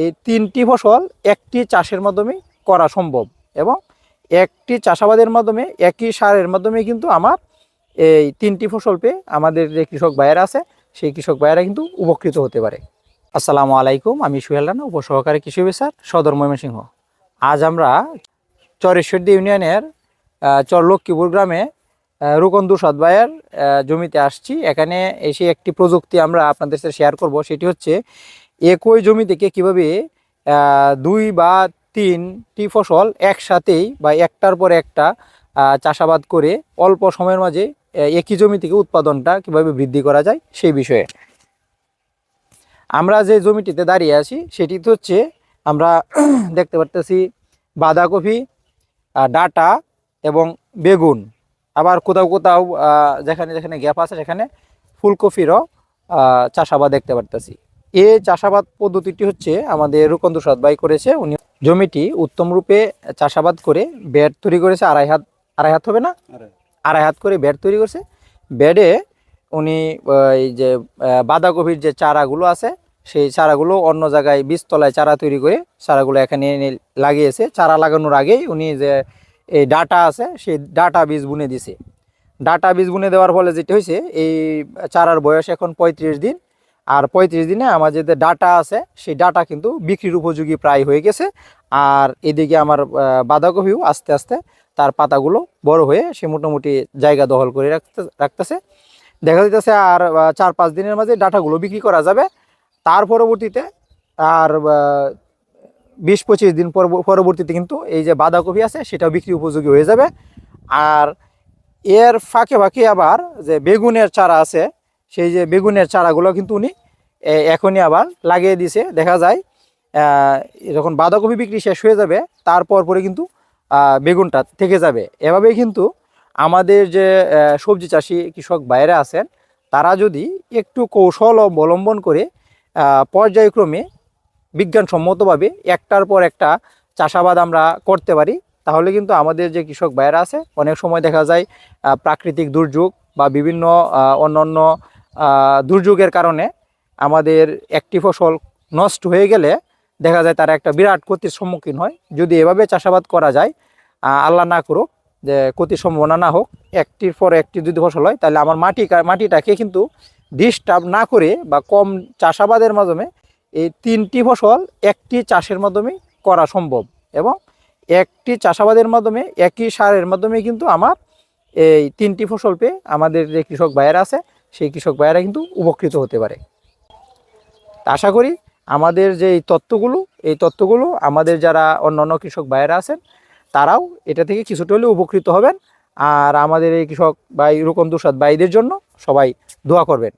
এই 3টি ফসল একটি চাষের মাধ্যমে করা সম্ভব এবং একটি চাষাবাদের মাধ্যমে একই সারের মাধ্যমে কিন্তু আমার এই 3টি ফসল পেয়ে আমাদের যে কৃষক ভাইয়েরা আছে সেই কৃষক ভাইয়েরা কিন্তু উপকৃত হতে পারে। আসসালামু আলাইকুম, আমি সুহেল রানা, উপসহকারী কৃষি অফিসার, সদর ময়মনসিংহ। আজ আমরা চরেশ্বরদী ইউনিয়নের চর লক্ষ্মীপুর গ্রামে রুকন দুসাদ ভাইয়ের জমিতে আসছি। এখানে এসে একটি প্রযুক্তি আমরা আপনাদের সাথে শেয়ার করব, সেটি হচ্ছে একই জমি থেকে কীভাবে 2 বা 3টি ফসল একসাথেই বা একটার পর একটা চাষাবাদ করে অল্প সময়ের মাঝে একই জমি থেকে উৎপাদনটা কীভাবে বৃদ্ধি করা যায় সেই বিষয়ে। আমরা যে জমিটিতে দাঁড়িয়ে আছি সেটিতে হচ্ছে আমরা দেখতে পারতেছি বাঁধাকপি, ডাঁটা এবং বেগুন, আবার কোথাও কোথাও যেখানে যেখানে গ্যাপ আছে সেখানে ফুলকপিরও চাষাবাদ দেখতে পারতেছি। এই চাষাবাদ পদ্ধতিটি হচ্ছে আমাদের রুকন দুসাদ ভাই করেছে। উনি জমিটি উত্তম রূপে চাষাবাদ করে বেড তৈরি করেছে, আড়াই হাত হবে না, আড়াই হাত করে বেড তৈরি করেছে। বেডে উনি এই যে বাঁধাকপির যে চারাগুলো আছে সেই চারাগুলো অন্য জায়গায় বীজতলায় চারা তৈরি করে চারাগুলো এখানে এনে লাগিয়েছে। চারা লাগানোর আগেই উনি যে এই ডাটা আছে সেই ডাটা বীজ বুনে দিছে। ডাটা বীজ বুনে দেওয়ার ফলে যেটা হয়েছে, এই চারার বয়স এখন 35 দিন। আর 35 দিনে আমার যে ডাটা আছে সেই ডাটা কিন্তু বিক্রির উপযোগী প্রায় হয়ে গেছে। আর এদিকে আমার বাঁধাকপিও আস্তে আস্তে তার পাতাগুলো বড় হয়ে সে মোটামুটি জায়গা দখল করে রাখতেছে। দেখা যাইতেছে আর 4-5 দিনের মাঝে ডাটাগুলো বিক্রি করা যাবে। তার পরবর্তীতে আর 20-25 দিন পরবর্তীতে কিন্তু এই যে বাঁধাকপি আছে সেটাও বিক্রি উপযোগী হয়ে যাবে। আর এর ফাঁকে ফাঁকে আবার যে বেগুনের চারা আছে সেই যে বেগুনের চারাগুলো কিন্তু উনি এখনই আবার লাগিয়ে দিছে। দেখা যায় যখন বাঁধাকপি বিক্রি শেষ হয়ে যাবে তারপর পরে কিন্তু বেগুনটা থেকে যাবে। এভাবেই কিন্তু আমাদের যে সবজি চাষি কৃষক বাইরে আছেন তারা যদি একটু কৌশল অবলম্বন করে পর্যায়ক্রমে বিজ্ঞানসম্মতভাবে একটার পর একটা চাষাবাদ আমরা করতে পারি, তাহলে কিন্তু আমাদের যে কৃষক ভাইয়েরা আছে অনেক সময় দেখা যায় প্রাকৃতিক দুর্যোগ বা বিভিন্ন অন্যান্য দুর্যোগের কারণে আমাদের একটি ফসল নষ্ট হয়ে গেলে দেখা যায় তারা একটা বিরাট ক্ষতির সম্মুখীন হয়। যদি এভাবে চাষাবাদ করা যায়, আল্লাহ না করুক যে ক্ষতির সম্ভাবনা না হোক, একটির পর একটি যদি ফসল হয় তাহলে আমার মাটিটাকে কিন্তু ডিস্টার্ব না করে বা কম চাষাবাদের মাধ্যমে এই 3টি ফসল একটি চাষের মাধ্যমে করা সম্ভব এবং একটি চাষাবাদের মাধ্যমে একই সারের মাধ্যমে কিন্তু আমার এই 3টি ফসল পেয়ে আমাদের যে কৃষক ভাইয়েরা আছে সেই কৃষক ভাইয়েরা কিন্তু উপকৃত হতে পারে। আশা করি আমাদের যে এই তথ্যগুলো আমাদের যারা অন্যান্য কৃষক ভাইয়েরা আছেন তারাও এটা থেকে কিছুটা হলেও উপকৃত হবেন। আর আমাদের এই কৃষক ভাই রুকন দুসাদ ভাইদের জন্য সবাই দোয়া করবেন।